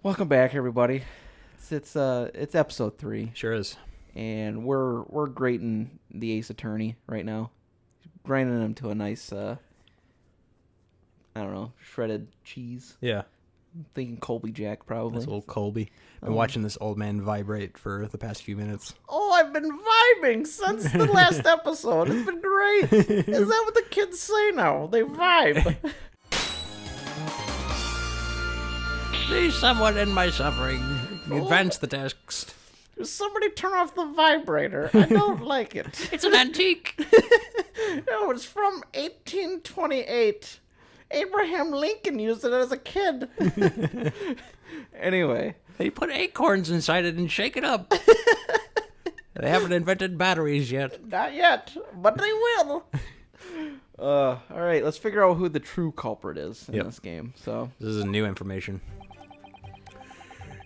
Welcome back, everybody. It's episode 3, Sure is. and we're grating the Ace Attorney right now, grinding him to a nice I don't know, shredded cheese. Yeah. I'm thinking Colby Jack probably. This old Colby. Been watching this old man vibrate for the past few minutes. Oh, I've been vibing since the last episode. It's been great. Is that what the kids say now? They vibe. Please, someone in my suffering. Advance the text. Somebody turn off the vibrator. I don't like it. It's an antique. No, it's from 1828. Abraham Lincoln used it as a kid. Anyway. They put acorns inside it and shake it up. They haven't invented batteries yet. Not yet, but they will. All right, let's figure out who the true culprit is in this game. So This is new information.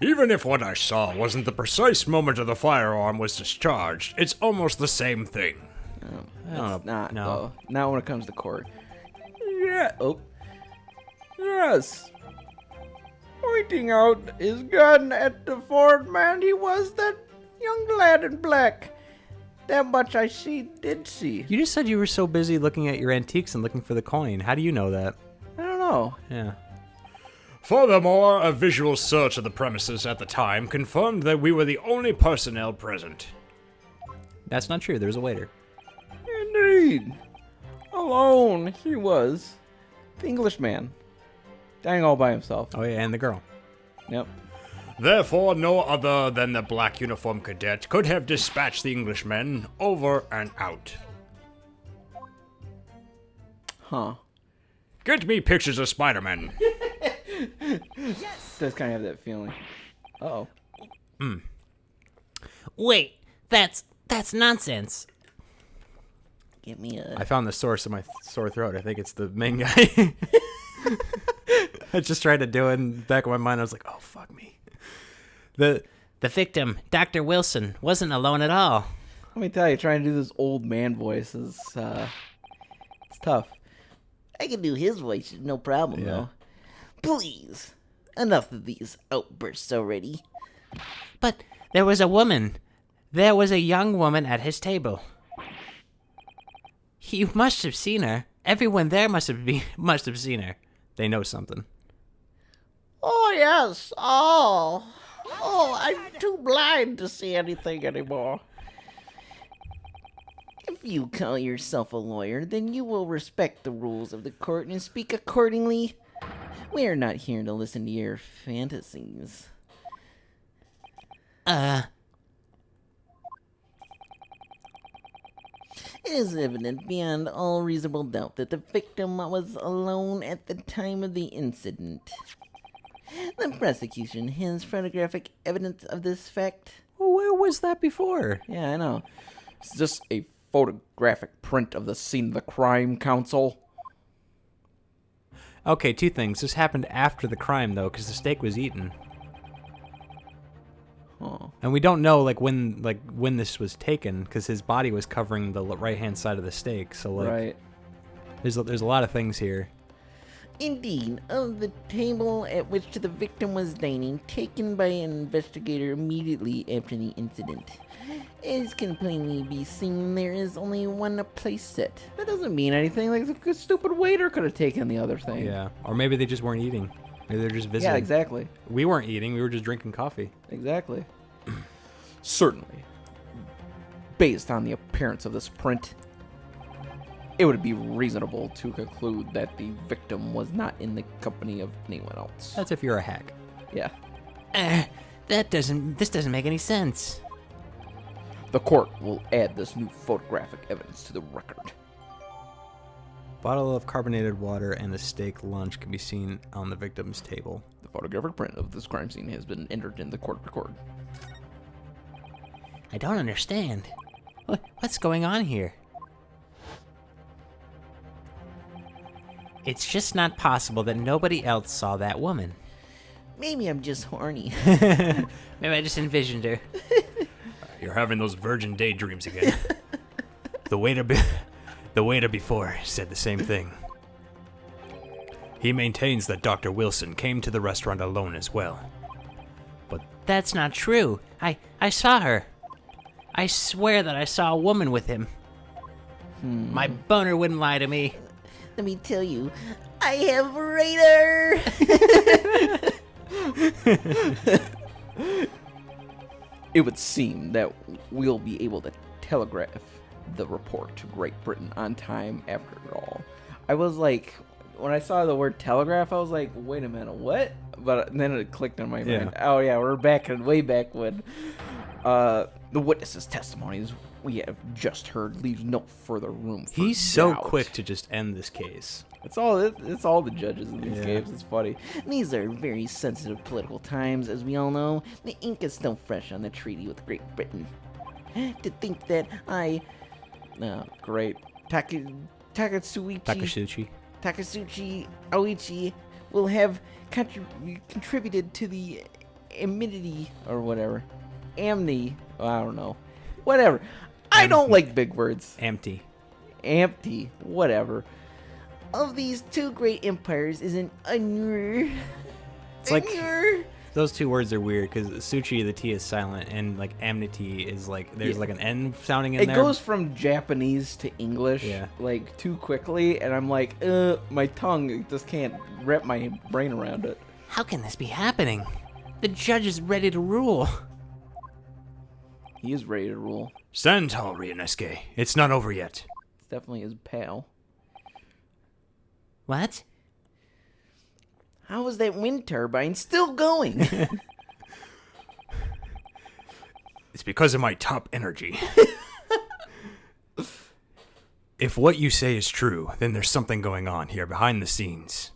Even if what I saw wasn't the precise moment of the firearm was discharged, it's almost the same thing. it's not. no. Though. Not when it comes to court. Yeah. Oh. Yes. Pointing out his gun at the Ford man, he was that young lad in black. That much I did see. You just said you were so busy looking at your antiques and looking for the coin. How do you know that? I don't know. Yeah. Furthermore, a visual search of the premises at the time confirmed that we were the only personnel present. That's not true. There's a waiter. Indeed. Alone he was. The Englishman. Dying all by himself. Oh, yeah, and the girl. Yep. Therefore, no other than the black uniform cadet could have dispatched the Englishmen over and out. Huh. Get me pictures of Spider-Man. Does kind of have that feeling. Uh-oh. Wait, that's nonsense. Give me a... I found the source of my sore throat. I think it's the main guy. I just tried to do it in the back of my mind. I was like, oh, fuck me. The victim, Dr. Wilson, wasn't alone at all. Let me tell you, trying to do this old man voice is, it's tough. I can do his voice, no problem, though. Please, enough of these outbursts already. But there was a woman. There was a young woman at his table. You must have seen her. Everyone there must have seen her. They know something. Oh, yes. Oh, I'm too blind to see anything anymore. If you call yourself a lawyer, then you will respect the rules of the court and speak accordingly. We are not here to listen to your fantasies. It is evident beyond all reasonable doubt that the victim was alone at the time of the incident. The prosecution has photographic evidence of this fact. Well, where was that before? Yeah, I know. It's just a photographic print of the scene of the crime, counsel. Okay, two things. This happened after the crime, though, because the steak was eaten. Huh. And we don't know when this was taken, because his body was covering the right-hand side of the steak. So Right. there's a lot of things here. Indeed, of the table at which the victim was dining, taken by an investigator immediately after the incident. As can plainly be seen, there is only one place set. That doesn't mean anything. Like, the stupid waiter could have taken the other thing. Yeah, or maybe they just weren't eating. Maybe they're just visiting. Yeah, exactly. We weren't eating. We were just drinking coffee. Exactly. Certainly. Based on the appearance of this print, it would be reasonable to conclude that the victim was not in the company of anyone else. That's if you're a hack. Yeah. This doesn't make any sense. The court will add this new photographic evidence to the record. Bottle of carbonated water and a steak lunch can be seen on the victim's table. The photographic print of this crime scene has been entered in the court record. I don't understand. What's going on here? It's just not possible that nobody else saw that woman. Maybe I'm just horny. Maybe I just envisioned her. You're having those virgin daydreams again. The waiter before said the same thing. He maintains that Dr. Wilson came to the restaurant alone as well. but That's not true. I saw her. I swear that I saw a woman with him. My boner wouldn't lie to me. Let me tell you, I have radar. It would seem that we'll be able to telegraph the report to Great Britain on time after all. I was like, when I saw the word telegraph, I was like, wait a minute, what? But then it clicked on my mind. Oh yeah, we're way back when. The witness's testimonies we have just heard leaves no further room for he's so doubt. quick to just end this case. It's all the judges in these games. It's funny. These are very sensitive political times, as we all know. The ink is still fresh on the treaty with Great Britain. To think that great Takasuchi Oichi will have contributed to the amity or whatever. I don't know. Whatever. I don't like big words. Empty. Whatever. Of these two great empires is an It's like those two words are weird because Suchi, the T is silent, and like amity is like there's like an N sounding in there. It goes from Japanese to English like too quickly, and I'm like, my tongue just can't wrap my brain around it. How can this be happening? The judge is ready to rule. He is ready to rule. Stand tall, Ryunosuke. It's not over yet. It's definitely his pal. What? How is that wind turbine still going? It's because of my top energy. If what you say is true, then there's something going on here behind the scenes.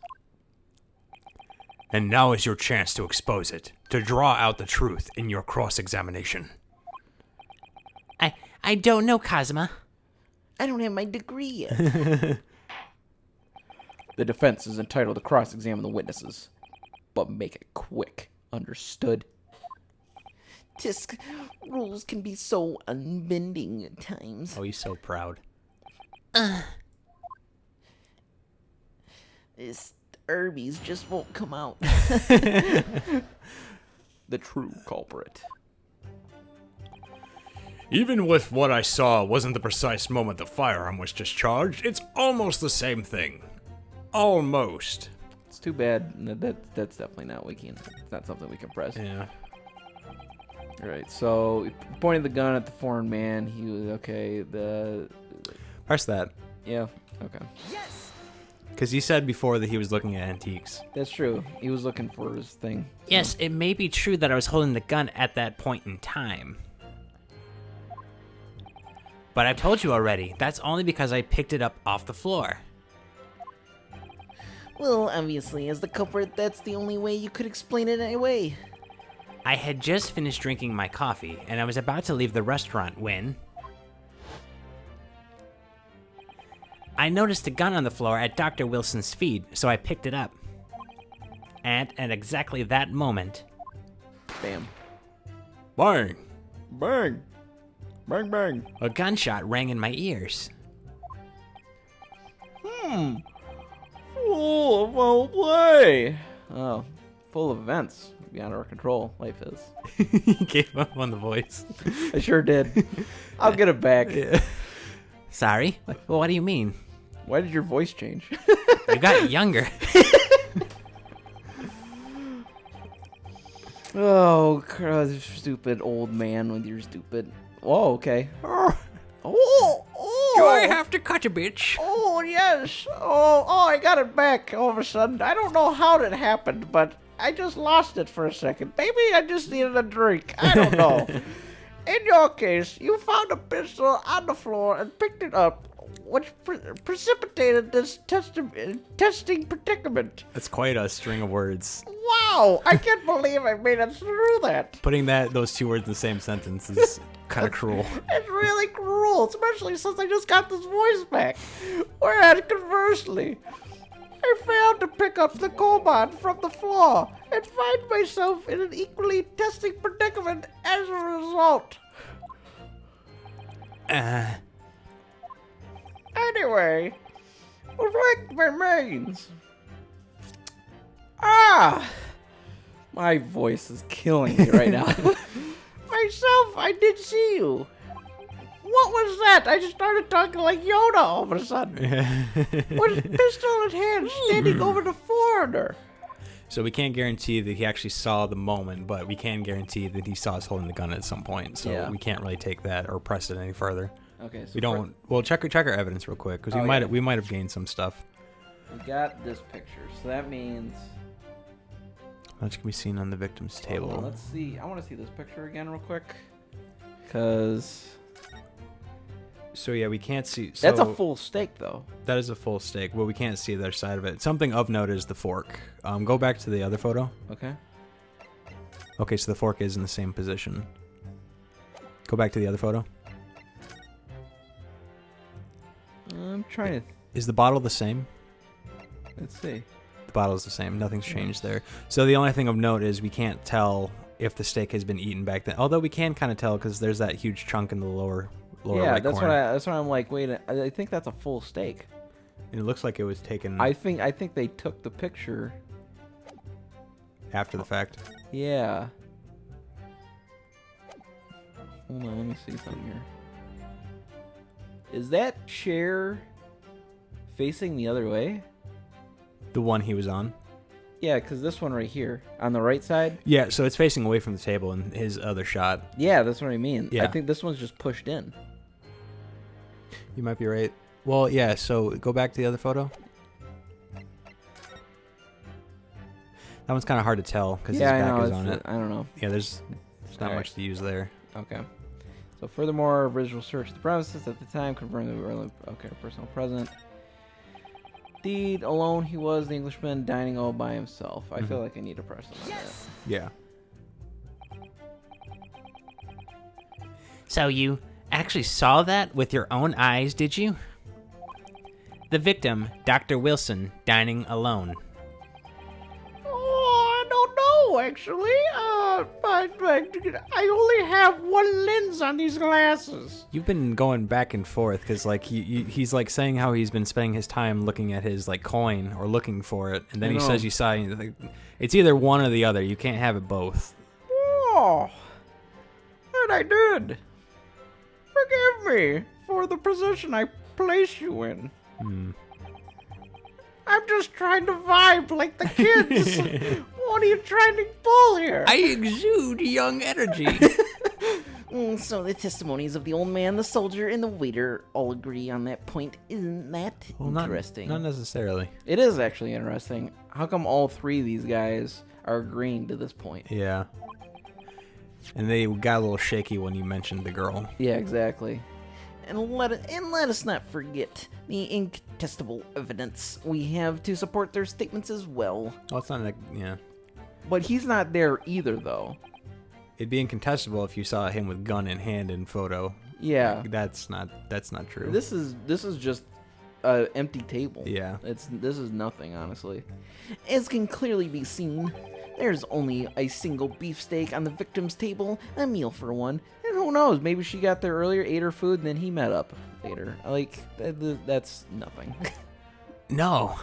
And now is your chance to expose it, to draw out the truth in your cross-examination. I don't know, Kazuma. I don't have my degree yet. The defense is entitled to cross-examine the witnesses, but make it quick. Understood? Tisk, rules can be so unbending at times. Oh, he's so proud. This Arby's just won't come out. The true culprit. Even with what I saw wasn't the precise moment the firearm was discharged, it's almost the same thing. Almost. It's too bad. That's definitely not it's not something we can press. Yeah. Alright, so he pointed the gun at the foreign man. He was okay. Press that. Yeah, okay. Because you said before that he was looking at antiques. That's true. He was looking for his thing. Yes, it may be true that I was holding the gun at that point in time. But I've told you already, that's only because I picked it up off the floor. Well, obviously, as the culprit, that's the only way you could explain it anyway. I had just finished drinking my coffee, and I was about to leave the restaurant when I noticed a gun on the floor at Dr. Wilson's feet, so I picked it up. And at exactly that moment, Bam. Bang! Bang! Bang, bang. a gunshot rang in my ears. Full of foul play. Oh, full of events beyond our control. Life is. He gave up on the voice. I sure did. I'll get it back. Sorry? Well, what do you mean? Why did your voice change? You got younger. Oh, stupid old man with your stupid. Oh, okay. Oh, Do I have to cut a bitch? Oh, yes. Oh, I got it back all of a sudden. I don't know how it happened, but I just lost it for a second. Maybe I just needed a drink. I don't know. In your case, you found a pistol on the floor and picked it up, which precipitated this testing predicament. That's quite a string of words. Wow, I can't believe I made it through that. Putting those two words in the same sentence is kind of cruel. It's really cruel, especially since I just got this voice back. Whereas, conversely, I failed to pick up the koban from the floor and find myself in an equally testing predicament as a result. Anyway, reflect remains. My voice is killing me right now. Myself, I did see you. What was that? I just started talking like Yoda all of a sudden. With pistol in hand, standing over the foreigner. So we can't guarantee that he actually saw the moment, but we can guarantee that he saw us holding the gun at some point. So we can't really take that or press it any further. Okay. So we don't. Well, check our evidence real quick because we might have gained some stuff. We got this picture, so that means. Much can be seen on the victim's table. On, let's see. I want to see this picture again real quick. Because... So yeah, we can't see... So that's a full steak, though. That is a full steak. Well, we can't see the other side of it. Something of note is the fork. Go back to the other photo. Okay. Okay, so the fork is in the same position. Go back to the other photo. I'm trying to... Is the bottle the same? Let's see. The bottle is the same. Nothing's changed there. So the only thing of note is we can't tell if the steak has been eaten back then. Although we can kind of tell because there's that huge chunk in the lower right that's corner. that's what I'm like. Wait, I think that's a full steak. And it looks like it was taken. I think they took the picture after the fact. Yeah. Hold on, let me see something here. Is that chair facing the other way? The one he was on? Yeah, because this one right here, on the right side. Yeah, so it's facing away from the table in his other shot. Yeah, that's what I mean. Yeah. I think this one's just pushed in. You might be right. Well, yeah, so go back to the other photo. That one's kind of hard to tell because his back is on it. I don't know. Yeah, there's not much to use there. Okay. So furthermore, visual search of the premises at the time confirmed that we were personal present. Indeed, alone he was, the Englishman dining all by himself. I feel like I need to press him on that. Yeah. So you actually saw that with your own eyes, did you? The victim, Dr. Wilson, dining alone. Oh, I don't know, actually. But I only have one lens on these glasses. You've been going back and forth because like he's like saying how he's been spending his time looking at his like coin or looking for it, and then he says you saw it. It's either one or the other. You can't have it both. Oh, and I did. Forgive me for the position I placed you in. I'm just trying to vibe like the kids. What are you trying to pull here? I exude young energy. So the testimonies of the old man, the soldier, and the waiter all agree on that point. Isn't that interesting? Not necessarily. It is actually interesting. How come all three of these guys are agreeing to this point? Yeah. And they got a little shaky when you mentioned the girl. Yeah, exactly. And let us not forget the incontestable evidence we have to support their statements as well. Well, it's not like, yeah. But he's not there either, though. It'd be incontestable if you saw him with gun in hand in photo. Yeah. That's not true. This is just an empty table. Yeah. This is nothing, honestly. As can clearly be seen, there's only a single beefsteak on the victim's table, a meal for one. And who knows, maybe she got there earlier, ate her food, and then he met up later. Like, that's nothing. No.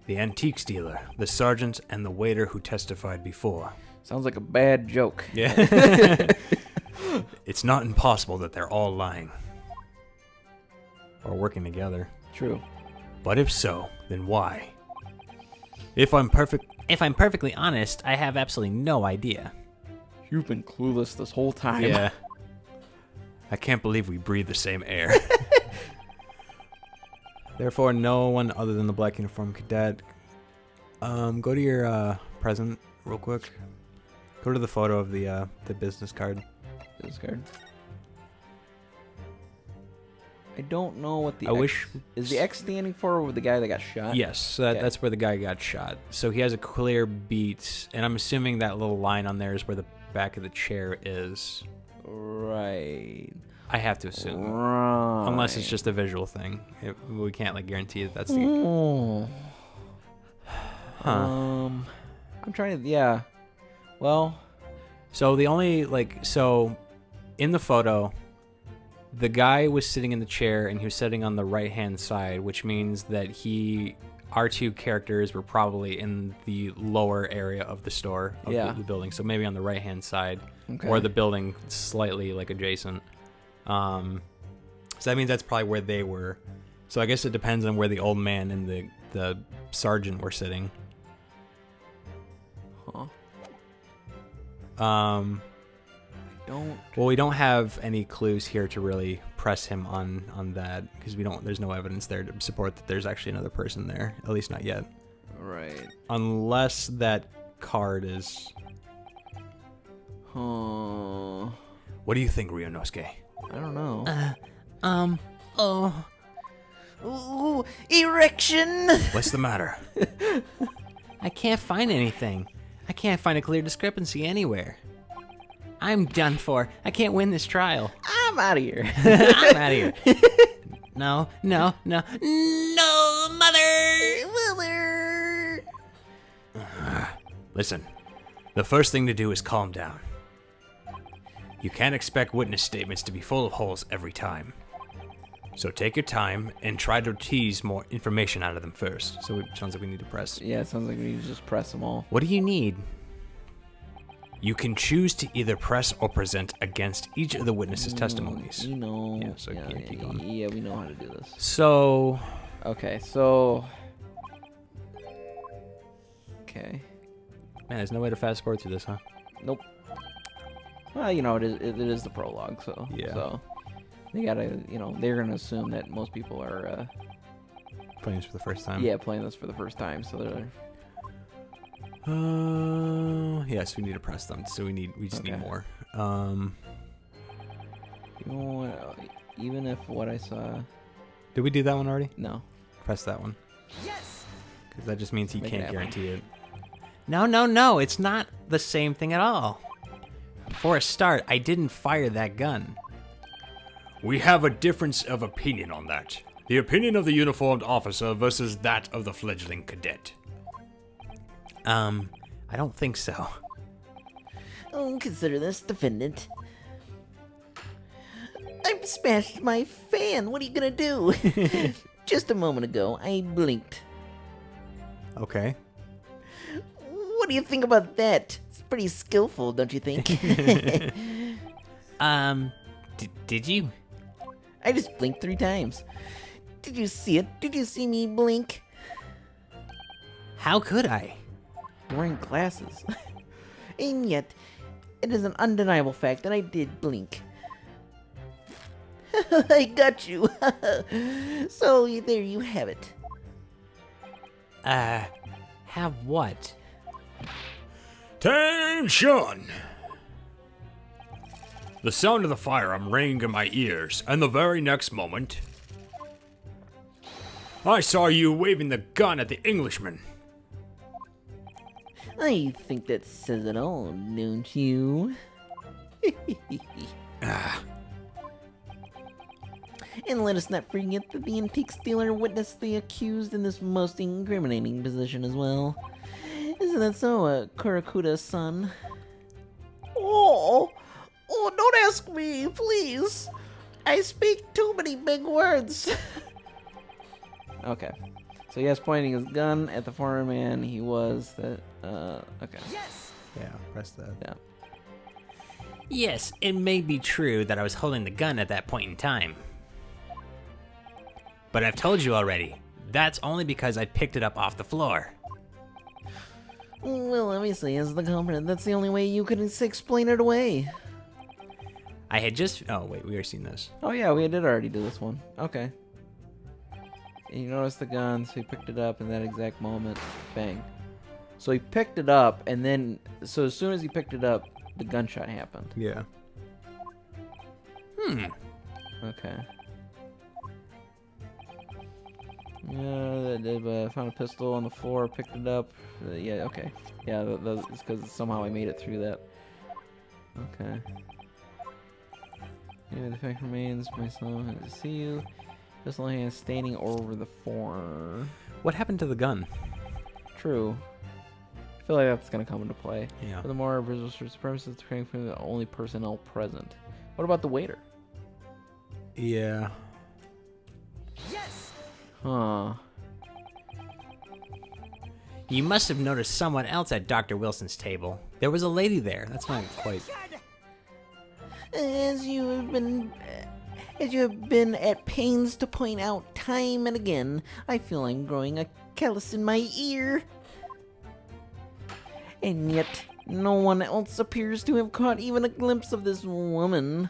The antiques dealer, the sergeant, and the waiter who testified before. Sounds like a bad joke. Yeah. It's not impossible that they're all lying. Or working together. True. But if so, then why? If I'm perfectly honest, I have absolutely no idea. You've been clueless this whole time. Yeah. I can't believe we breathe the same air. Therefore, no one other than the black uniform cadet. Go to your present real quick. Go to the photo of the business card. Business card. I don't know what the is the X standing for the guy that got shot? Yes, so that's where the guy got shot. So he has a clear beat, and I'm assuming that little line on there is where the back of the chair is. Right. I have to assume. Right. Unless it's just a visual thing. We can't like guarantee that that's the... Huh. I'm trying to... Yeah. Well... So the only, so in the photo, The guy was sitting in the chair, and he was sitting on the right-hand side, which means that our two characters were probably in the lower area of the store of the building, so maybe on the right-hand side, or the building slightly like adjacent. So that means that's probably where they were. So I guess it depends on where the old man and the sergeant were sitting. Huh. Well, we don't have any clues here to really press him on that, because there's no evidence there to support that there's actually another person there, at least not yet. Right. Unless that card is... Huh. What do you think, Ryunosuke? I don't know. Ooh, erection! What's the matter? I can't find anything. I can't find a clear discrepancy anywhere. I'm done for. I can't win this trial. I'm out of here. I'm out of here. No, mother! Mother! Listen, the first thing to do is calm down. You can't expect witness statements to be full of holes every time. So take your time and try to tease more information out of them first. So it sounds like we need to press. Yeah, it sounds like we need to just press them all. What do you need? You can choose to either press or present against each of the witnesses' testimonies. You know. Yeah, so keep going. Yeah, we know how to do this. So... Okay, so... Okay. Man, there's no way to fast forward through this, huh? Nope. Well, you know, it is the prologue, so... Yeah. So, they gotta, they're gonna assume that most people are, Playing this for the first time. yeah, playing this for the first time, so they're... Yes, we need to press them, so we just need Okay. more. You know what, even if what I saw... Did we do that one already? No. Press that one. Yes! Because that just means he Make it can't happen. guarantee it. No, it's not the same thing at all. For a start, I didn't fire that gun. We have a difference of opinion on that. The opinion of the uniformed officer versus that of the fledgling cadet. I don't think so. Oh, consider this, defendant. I smashed my fan. What are you gonna do? Just a moment ago, I blinked. Okay. What do you think about that? It's pretty skillful, don't you think? Did you? I just blinked 3 times. Did you see it? Did you see me blink? How could I? I'm wearing glasses. And yet, it is an undeniable fact that I did blink. I got you. So there you have it. Have what? Tension! The sound of the firearm rang in my ears, and the very next moment, I saw you waving the gun at the Englishman. I think that says it all, don't you? And let us not forget that the antique stealer witnessed the accused in this most incriminating position as well. Isn't that so, Kurakuda-san? Oh, don't ask me, please. I speak too many big words. Okay. So yes, pointing his gun at the former man, he was the, okay. Yeah, press that. Yeah. Yes, it may be true that I was holding the gun at that point in time. But I've told you already, that's only because I picked it up off the floor. Well, obviously, as the culprit, that's the only way you can explain it away. I had just... Oh, wait, we already seen this. Oh yeah, we did already do this one. Okay. And you notice the gun, so he picked it up in that exact moment. Bang. So he picked it up, and then... So as soon as he picked it up, the gunshot happened. Yeah. Okay. Yeah, they found a pistol on the floor, picked it up. Yeah, okay. Yeah, it's because somehow I made it through that. Okay. Anyway, the fact remains, my son had to see you. Pistol hand standing over the floor. What happened to the gun? True. I feel like that's gonna come into play. Yeah. Furthermore, visual supremacists training from the only personnel present. What about the waiter? Yeah. Huh. You must have noticed someone else at Dr. Wilson's table. There was a lady there. That's not quite... As you have been at pains to point out time and again, I feel I'm growing a callus in my ear. And yet, no one else appears to have caught even a glimpse of this woman.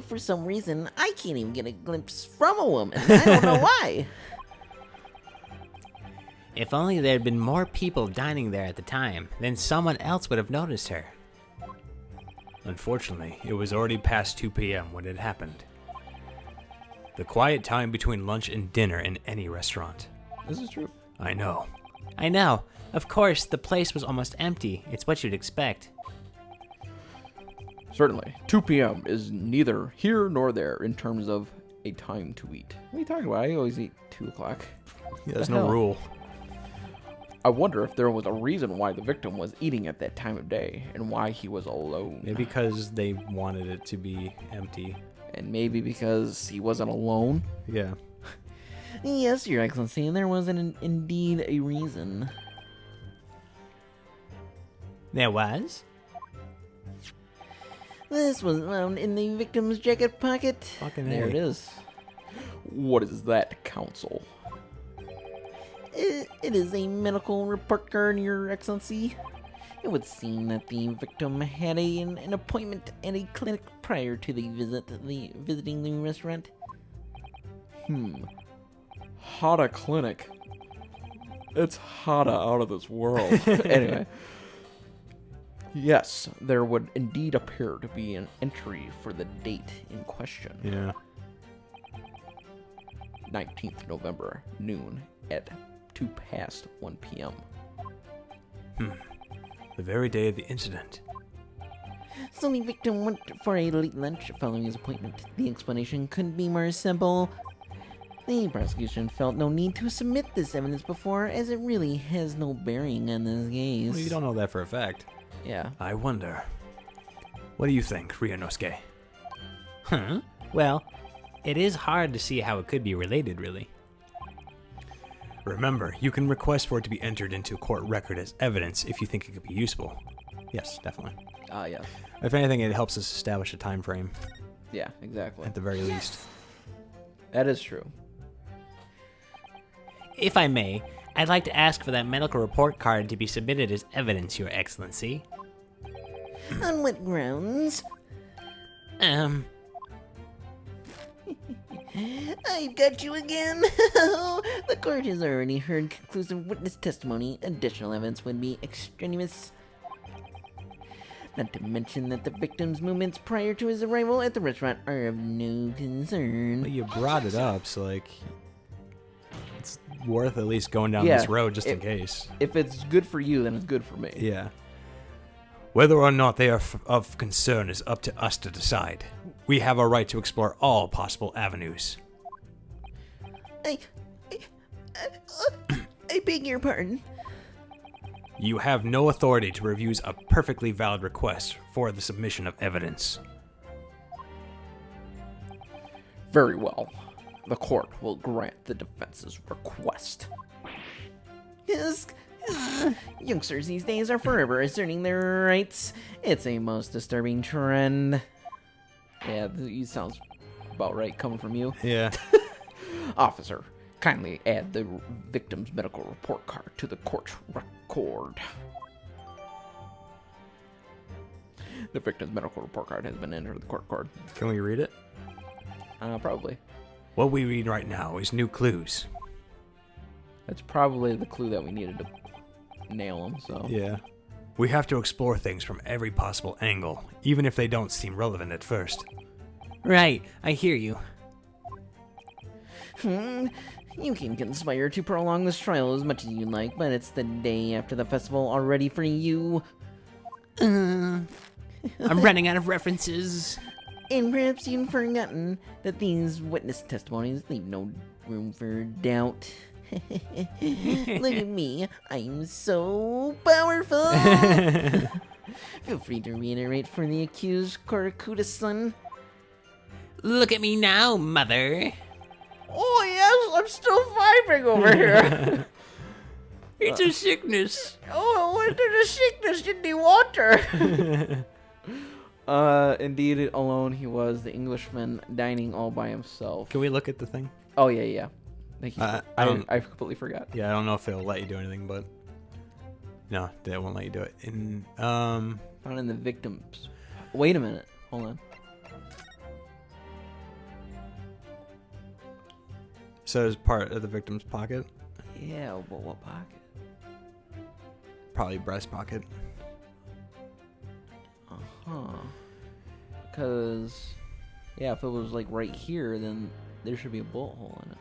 For some reason, I can't even get a glimpse from a woman. I don't know why. If only there had been more people dining there at the time, then someone else would have noticed her. Unfortunately, it was already past 2 p.m. when it happened. The quiet time between lunch and dinner in any restaurant. This is true. I know. I know. Of course, the place was almost empty. It's what you'd expect. Certainly. 2 p.m. is neither here nor there in terms of a time to eat. What are you talking about? I always eat 2 o'clock. Yeah, there's no rule. I wonder if there was a reason why the victim was eating at that time of day and why he was alone. Maybe because they wanted it to be empty. And maybe because he wasn't alone. Yeah. Yes, Your Excellency, there was indeed a reason. There was? This was found in the victim's jacket pocket. Fucking there A. it is. What is that, Counsel? It is a medical report card, Your Excellency. It would seem that the victim had an appointment at a clinic prior to visiting the restaurant. Hada Clinic. It's Hada out of this world. Anyway. Yes, there would indeed appear to be an entry for the date in question. Yeah. 19th November, noon, at 2 past 1 p.m. The very day of the incident. So the victim went for a late lunch following his appointment. The explanation couldn't be more simple. The prosecution felt no need to submit this evidence before, as it really has no bearing on this case. Well, you don't know that for a fact. Yeah. I wonder. What do you think, Ryunosuke? Huh? Well, it is hard to see how it could be related, really. Remember, you can request for it to be entered into a court record as evidence if you think it could be useful. Yes, definitely. Yes. If anything, it helps us establish a time frame, Yeah, exactly. at the very least. That is true. If I may, I'd like to ask for that medical report card to be submitted as evidence, Your Excellency. On what grounds? I've got you again. The court has already heard conclusive witness testimony. Additional evidence would be extraneous. Not to mention that the victim's movements prior to his arrival at the restaurant are of no concern. But you brought it up, so, like, it's worth at least going down Yeah, this road just in case. If it's good for you, then it's good for me. Yeah. Whether or not they are of concern is up to us to decide. We have a right to explore all possible avenues. I beg your pardon. You have no authority to refuse a perfectly valid request for the submission of evidence. Very well. The court will grant the defense's request. Yes. Youngsters these days are forever asserting their rights. It's a most disturbing trend. Yeah, it sounds about right coming from you. Yeah. Officer, kindly add the victim's medical report card to the court record. The victim's medical report card has been entered in the court record. Can we read it? Probably. What we read right now is new clues. That's probably the clue that we needed to nail him, so. Yeah. We have to explore things from every possible angle, even if they don't seem relevant at first. Right, I hear you. You can conspire to prolong this trial as much as you like, but it's the day after the festival already for you. I'm running out of references. And perhaps you've forgotten that these witness testimonies leave no room for doubt. Look at me, I'm so powerful! Feel free to reiterate for the accused, Korakuda-san. Look at me now, mother. Oh, yes, I'm still vibing over here. It's a sickness. Oh, what did a sickness in the water? Indeed, alone he was, the Englishman dining all by himself. Can we look at the thing? Oh, yeah. Thank you. I I completely forgot. Yeah, I don't know if it'll let you do anything, but no, they won't let you do it. Found in the victims. Wait a minute. Hold on. So it's part of the victim's pocket, Yeah, but what pocket? probably breast pocket. Huh. Because, yeah, if it was like right here, then there should be a bullet hole in it.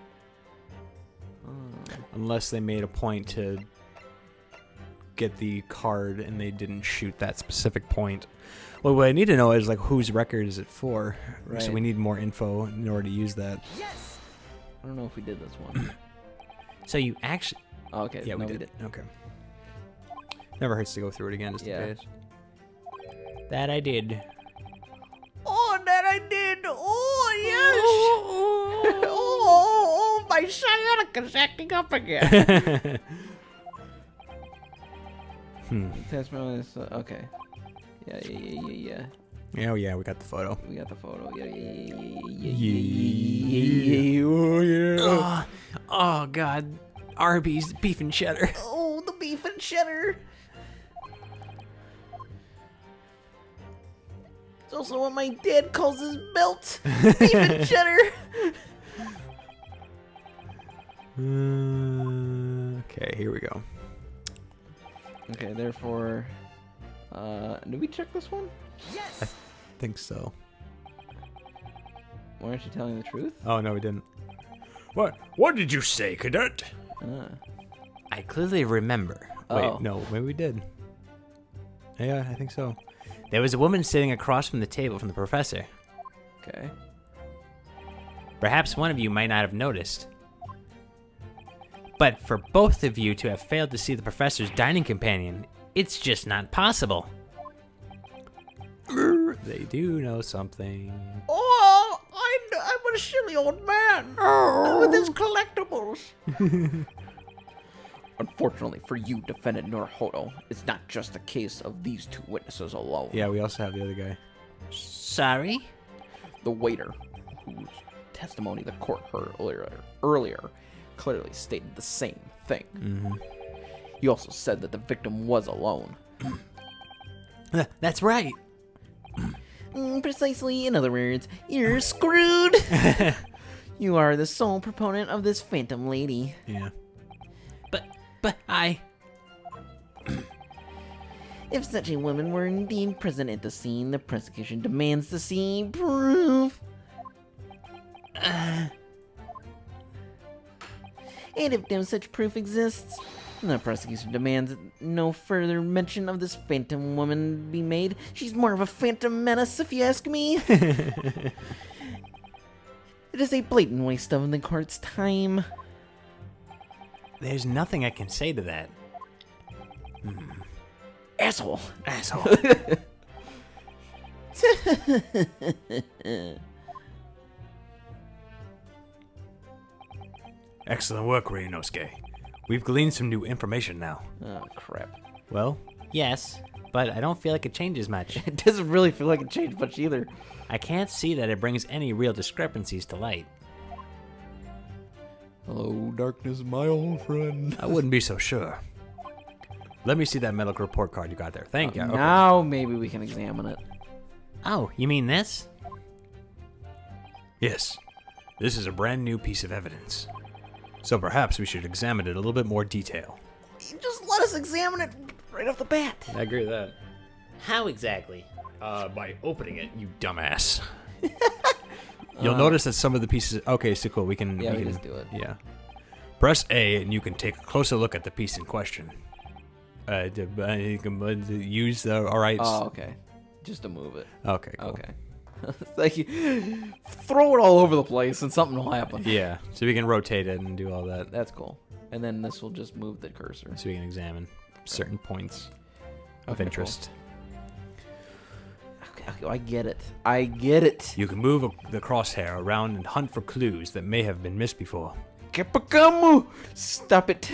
Unless they made a point to get the card and they didn't shoot that specific point. Well, what I need to know is like whose record is it for? Right. So we need more info in order to use that. I don't know if we did this one. So you actually... Oh, okay. Yeah, no, we did. Okay. Never hurts to go through it again just Yeah. in case. That I did. Oh, that I did. Oh, yes. Oh, my sciatica's acting up again. Testimony is, okay. Yeah. Oh yeah, we got the photo. We got the photo. Yeah. Oh yeah. Oh, God. Arby's beef and cheddar. Oh, the beef and cheddar. It's also what my dad calls his belt. Beef and cheddar. Okay, here we go. Okay, therefore, did we check this one? I think so. Why aren't you telling the truth? Oh no, we didn't. What did you say, cadet? I clearly remember. Oh. Wait, no, maybe we did. Yeah, I think so. There was a woman sitting across from the table from the professor. Okay. Perhaps one of you might not have noticed. But for both of you to have failed to see the professor's dining companion, it's just not possible. They do know something. Oh, I'm a silly old man with his collectibles. Unfortunately for you, Defendant Norhoto, it's not just a case of these two witnesses alone. Yeah, we also have the other guy. Sorry? The waiter, whose testimony the court heard earlier clearly stated the same thing. Mm-hmm. He also said that the victim was alone. That's right. Precisely, in other words, you're screwed. You are the sole proponent of this phantom lady. Yeah. But I... If such a woman were indeed present at the scene, the prosecution demands to see proof. And if no such proof exists, the prosecution demands that no further mention of this phantom woman be made. She's more of a phantom menace, if you ask me. It is a blatant waste of the court's time. There's nothing I can say to that. Asshole. Excellent work, Ryunosuke. We've gleaned some new information now. Oh, crap. Well, Yes, but I don't feel like it changes much. It doesn't really feel like it changed much either. I can't see that it brings any real discrepancies to light. Hello, darkness, my old friend. I wouldn't be so sure. Let me see that medical report card you got there. Thank you. Okay. Now maybe we can examine it. Oh, you mean this? Yes, this is a brand new piece of evidence. So perhaps we should examine it in a little bit more detail. Just let us examine it right off the bat. I agree with that. How exactly? By opening it, you dumbass. You'll notice that some of the pieces... Okay, so cool. We can just do it. Yeah. Press A and you can take a closer look at the piece in question. You can use the... Alright. Oh, okay. Just to move it. Okay, cool. Okay. It's like, throw it all over the place and something will happen. Yeah, so we can rotate it and do all that. That's cool. And then this will just move the cursor. So we can examine certain points of Okay, interest. Okay. I get it. I get it. You can move the crosshair around and hunt for clues that may have been missed before. Capcom! Stop it.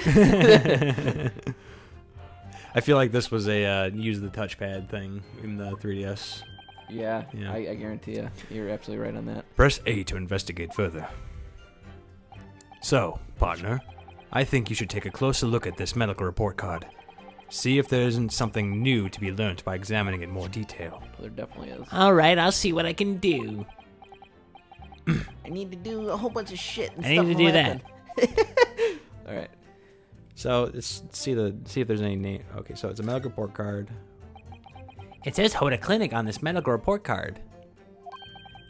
I feel like this was a use the touchpad thing in the 3DS. Yeah, Yeah. I guarantee you. You're absolutely right on that. Press A to investigate further. So, partner, I think you should take a closer look at this medical report card. See if there isn't something new to be learned by examining it in more detail. There definitely is. All right, I'll see what I can do. I need to do a whole bunch of shit. And I stuff need to will do happen. All right. So let's see if there's any name. Okay, so it's a medical report card. It says Hoda Clinic on this medical report card.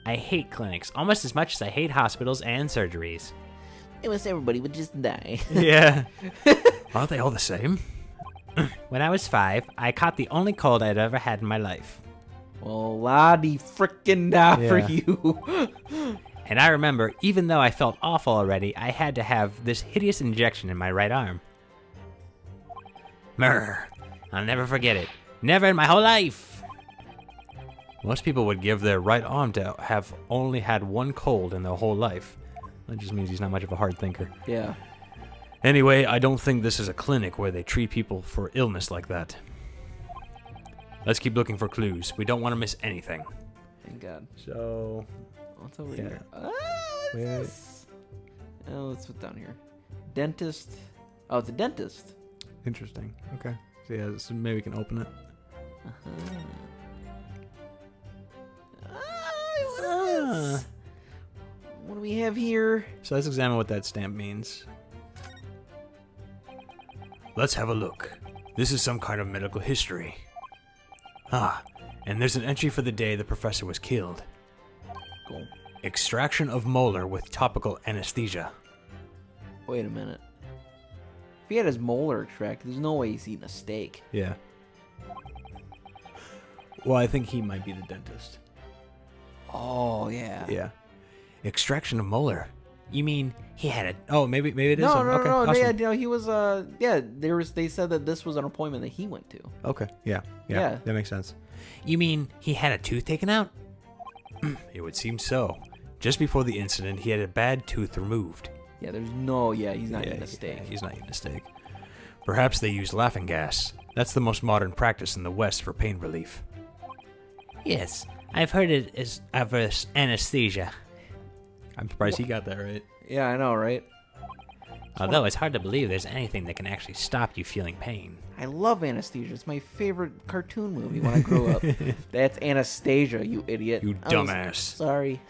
I hate clinics almost as much as I hate hospitals and surgeries. It was everybody would just die. Yeah. Aren't they all the same? When I was 5, I caught the only cold I'd ever had in my life. Well, la-di frickin' da for Yeah. you. And I remember, even though I felt awful already, I had to have this hideous injection in my right arm. Murr. I'll never forget it. Never in my whole life. Most people would give their right arm to have only had one cold in their whole life. That just means he's not much of a hard thinker. Yeah. Anyway, I don't think this is a clinic where they treat people for illness like that. Let's keep looking for clues. We don't want to miss anything. Thank God. So, What's over Yeah. here? What's Wait. this? Oh, let's put down here. Dentist. Oh, it's a dentist. interesting. Okay. So yeah, so maybe we can open it. What do we have here? So let's examine what that stamp means. Let's have a look. This is some kind of medical history. Ah, and there's an entry for the day the professor was killed. Cool. Extraction of molar with topical anesthesia. Wait a minute. If he had his molar extracted, there's no way he's eating a steak. Yeah. Well, I think he might be the dentist. Oh, yeah. Yeah. Extraction of molar. You mean he had a... Oh, maybe it is. No, him. no, Okay, no, no. awesome. Yeah, he was. They said that this was an appointment that he went to. Okay. Yeah. Yeah. That makes sense. You mean he had a tooth taken out? It would seem so. Just before the incident, he had a bad tooth removed. Yeah, there's no. Yeah, he's not eating a Yeah, steak. he's not eating a steak. Perhaps they used laughing gas. That's the most modern practice in the West for pain relief. Yes, I've heard it is of anesthesia. I'm surprised he got that right. Yeah, I know, right? Although it's hard to believe there's anything that can actually stop you feeling pain. I love Anastasia. It's my favorite cartoon movie when I grew up. That's Anastasia, you idiot. You I was- dumbass. Sorry.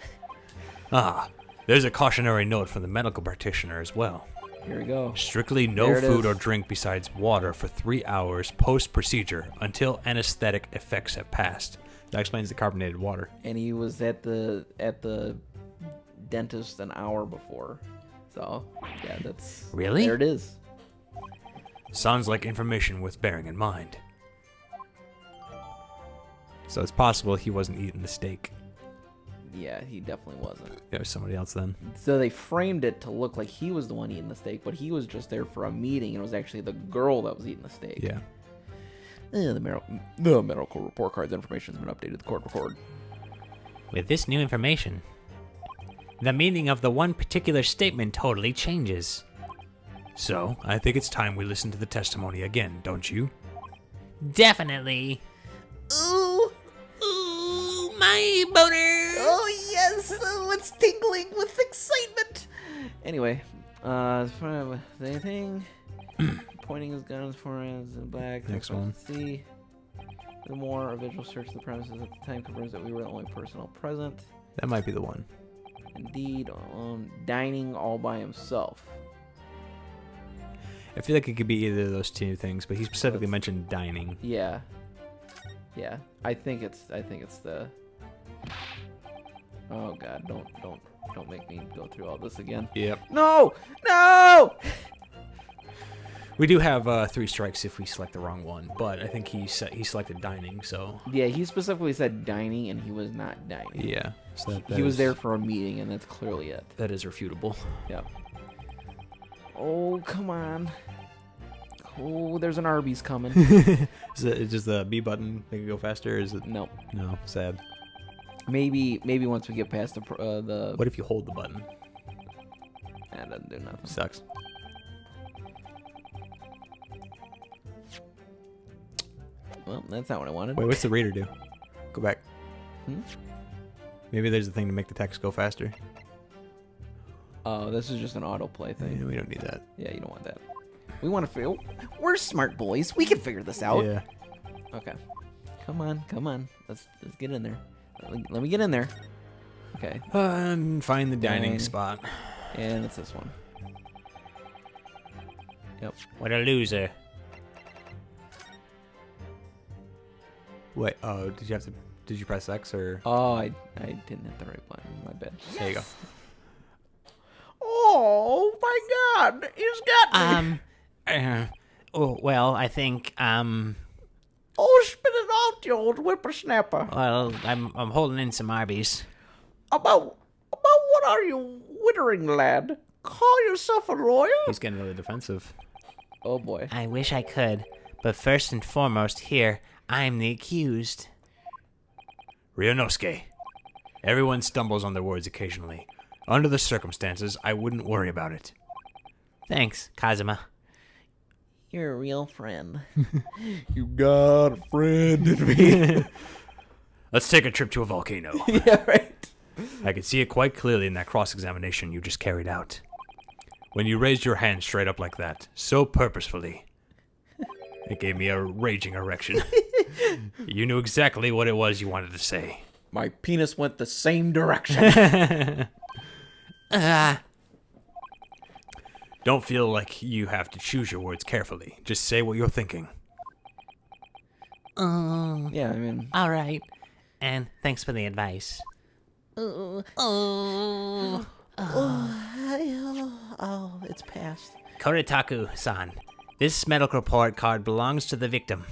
Ah, there's a cautionary note from the medical practitioner as well. Here we go. Strictly no There it food is. or drink besides water for 3 hours post-procedure until anesthetic effects have passed. That explains the carbonated water. And he was at the dentist an hour before. So, yeah, that's... Really? There it is. Sounds like information worth bearing in mind. So it's possible he wasn't eating the steak. Yeah, he definitely wasn't. It was somebody else then. So they framed it to look like he was the one eating the steak, but he was just there for a meeting, and it was actually the girl that was eating the steak. Yeah. The medical report card's information has been updated to the court record. With this new information, the meaning of the one particular statement totally changes. So, I think it's time we listen to the testimony again, don't you? Definitely. Ooh, Ooh, my boner. oh yes, oh, it's tingling with excitement. Anyway, anything pointing his gun as far as the back. Next one. See. Furthermore, a visual search of the premises at the time confirms that we were the only personnel present. That might be the one. Indeed, dining all by himself. I feel like it could be either of those two things, but he specifically mentioned dining. Yeah. Yeah. I think it's the. Oh God! Don't make me go through all this again. Yep. No! No! We do have 3 strikes if we select the wrong one, but I think he selected dining, so Yeah, he specifically said dining, and he was not dining. yeah. So that He was is- there for a meeting, and that's clearly it. That is refutable. Yeah. Oh, come on. Oh, there's an Arby's coming. Is it just the B button make it go faster? Or is it Nope. no? Sad. Maybe once we get past the. What if you hold the button? That doesn't do nothing. Sucks. Well, that's not what I wanted. Wait, what's the reader do? Go back. Hmm? Maybe there's a thing to make the text go faster. Oh, this is just an autoplay thing. Yeah, we don't need that. Yeah, you don't want that. We want to feel. We're smart boys. We can figure this out. Yeah. Okay. Come on. Let's get in there. Let me get in there. Okay. And find the dining Fine. spot. And it's this one. Yep. What a loser. Wait. Oh, did you press X or? Oh, I didn't hit the right button. My bad. There you go. Oh my God! He's got me. I think, Oh, spit it out, you old whippersnapper. well, I'm holding in some Arby's. About what are you wittering, lad? Call yourself a lawyer? He's getting really defensive. Oh boy. I wish I could, but first and foremost here, I'm the accused. Ryunosuke, everyone stumbles on their words occasionally. Under the circumstances, I wouldn't worry about it. Thanks, Kazuma. You're a real friend. You got a friend in me. Let's take a trip to a volcano. Yeah, right. I could see it quite clearly in that cross-examination you just carried out. When you raised your hand straight up like that, so purposefully, it gave me a raging erection. You knew exactly what it was you wanted to say. My penis went the same direction. Don't feel like you have to choose your words carefully. Just say what you're thinking. Yeah, I mean, All right. And thanks for the advice. Oh, it's past. Koritaku-san, this medical report card belongs to the victim.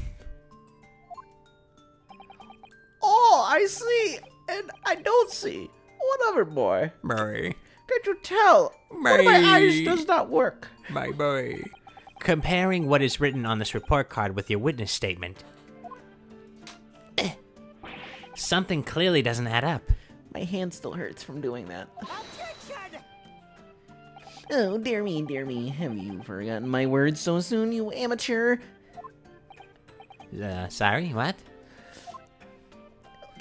oh, I see, and I don't see. Whatever, boy. Murray. Can't you tell? One of my eyes does not work. My boy. Comparing what is written on this report card with your witness statement, something clearly doesn't add up. My hand still hurts from doing that. Oh, dear me. Have you forgotten my words so soon, you amateur? Sorry, what?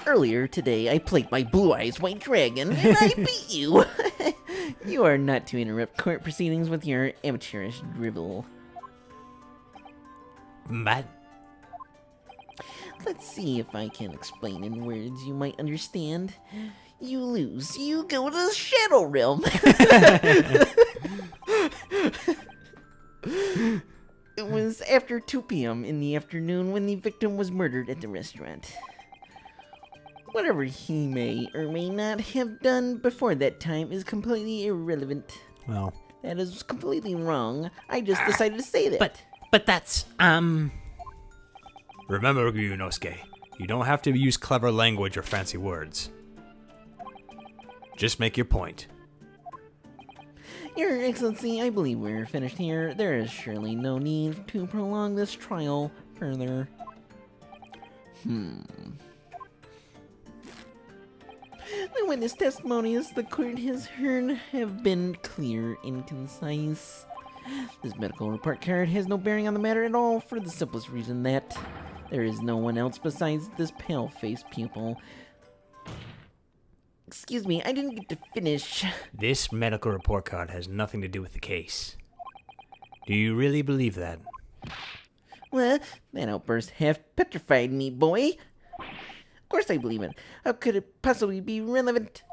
Earlier today, I played my Blue Eyes White Dragon, and I beat you. You are not to interrupt court proceedings with your amateurish drivel. But Let's see if I can explain in words you might understand. You lose. You go to the Shadow Realm. It was after 2 p.m. in the afternoon when the victim was murdered at the restaurant. Whatever he may or may not have done before that time is completely irrelevant. Well, That is completely wrong. I just decided to say that. but that's Remember, Ryunosuke, you don't have to use clever language or fancy words. Just make your point. Your Excellency, I believe we're finished here. There is surely no need to prolong this trial further. The witness testimonies the court has heard have been clear and concise. This medical report card has no bearing on the matter at all for the simplest reason that there is no one else besides this pale-faced pupil. Excuse me, I didn't get to finish. This medical report card has nothing to do with the case. Do you really believe that? Well, that outburst half petrified me, boy. Of course I believe it. How could it possibly be relevant?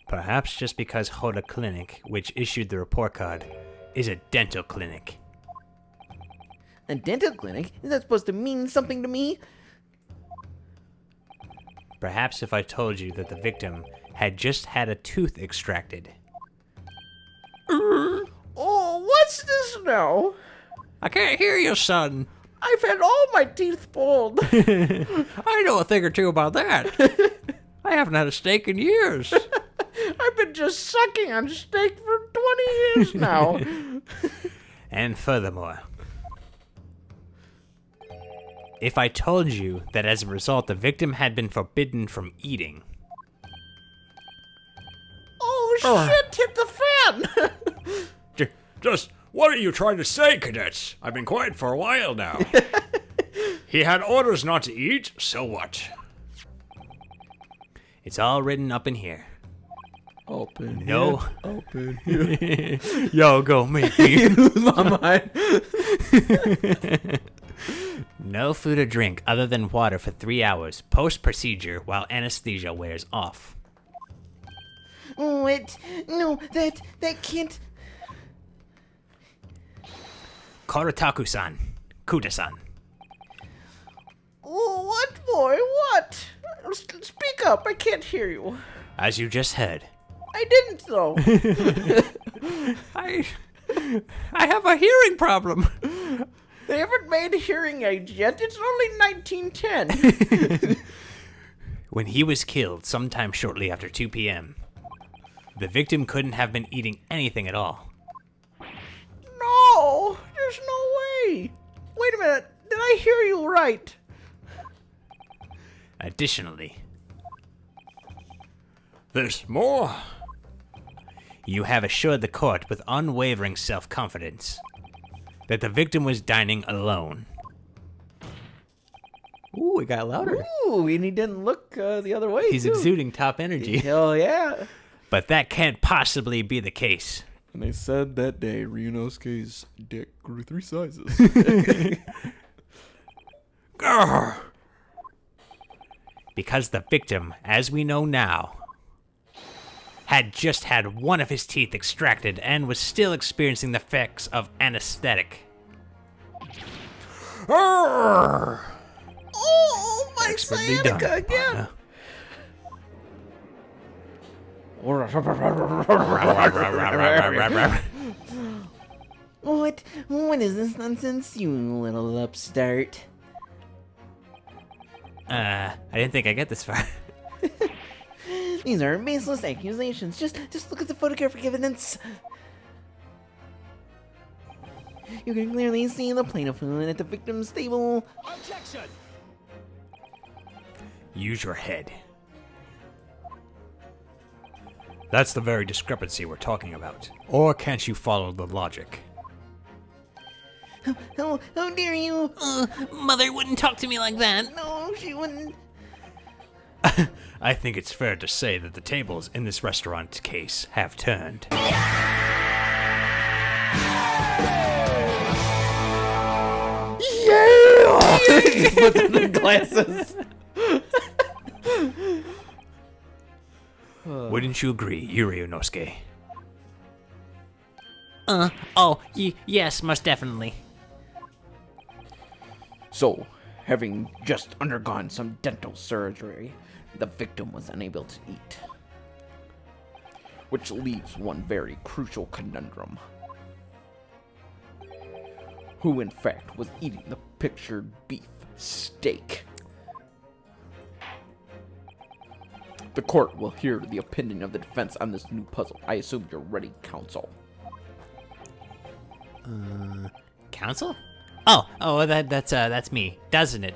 Perhaps just because Hoda Clinic, which issued the report card, is a dental clinic. A dental clinic? Is that supposed to mean something to me? Perhaps if I told you that the victim had just had a tooth extracted. Oh, what's this now? I can't hear you, son. I've had all my teeth pulled. I know a thing or two about that. I haven't had a steak in years. I've been just sucking on steak for 20 years now. And furthermore, if I told you that as a result the victim had been forbidden from eating? Oh, shit, hit the fan! Just what are you trying to say, cadets? I've been quiet for a while now. He had orders not to eat, so what? It's all written up in here. Open No. here. Open here. Yo, go make me. Lose my mind. No food or drink other than water for 3 hours post-procedure while anesthesia wears off. What? No, that can't. Koritaku-san. Kuda-san. What, boy? What? Speak up. I can't hear you. As you just heard. I didn't, though. I have a hearing problem. They haven't made hearing aids yet. It's only 1910. When he was killed sometime shortly after 2 p.m., the victim couldn't have been eating anything at all. No, there's no way. Wait a minute. Did I hear you right? Additionally, there's more. You have assured the court with unwavering self-confidence that the victim was dining alone. Ooh, it got louder. Ooh, and he didn't look the other way, He's too. exuding top energy. Hell yeah. But that can't possibly be the case. And they said that day Ryunosuke's dick grew 3 sizes. Grr. Because the victim, as we know now, had just had one of his teeth extracted and was still experiencing the effects of anesthetic. Grr. Oh, my Expertly sciatica done, again. partner. What is this nonsense, you little upstart? I didn't think I'd get this far. These are baseless accusations. Just look at the photographic evidence. You can clearly see the plate of food at the victim's table. Objection! Use your head. That's the very discrepancy we're talking about. Or can't you follow the logic? How dare you? Mother wouldn't talk to me like that. No, she wouldn't. I think it's fair to say that the tables in this restaurant case have turned. Yeah! He put on the glasses. Wouldn't you agree, Ryunosuke? Yes, most definitely. So, having just undergone some dental surgery, the victim was unable to eat. Which leaves one very crucial conundrum. Who in fact was eating the pictured beef steak? The court will hear the opinion of the defense on this new puzzle. I assume you're ready, counsel. Counsel? Oh, that's me, doesn't it?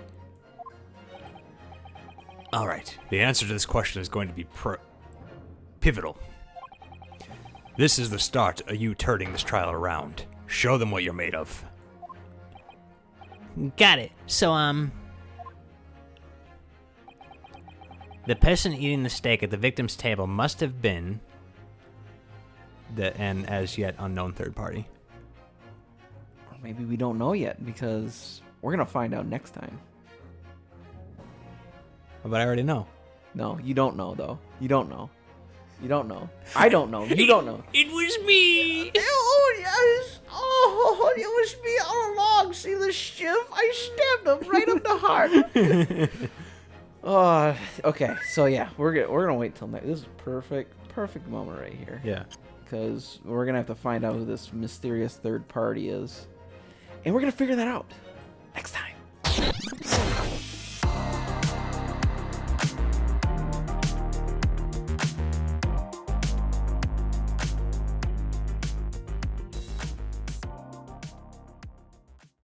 All right. The answer to this question is going to be pivotal. This is the start of you turning this trial around. Show them what you're made of. Got it. So, the person eating the steak at the victim's table must have been An as yet unknown third party. Or maybe we don't know yet, because we're going to find out next time. But I already know. No, you don't know, though. You don't know. You don't know. I don't know. You don't know. It was me. Oh, yes. Oh, it was me all along. See the shiv? I stabbed him right up the heart. Okay. So yeah, we're gonna wait till next. This is perfect moment right here. Yeah. Because we're gonna have to find out who this mysterious third party is, and we're gonna figure that out next time.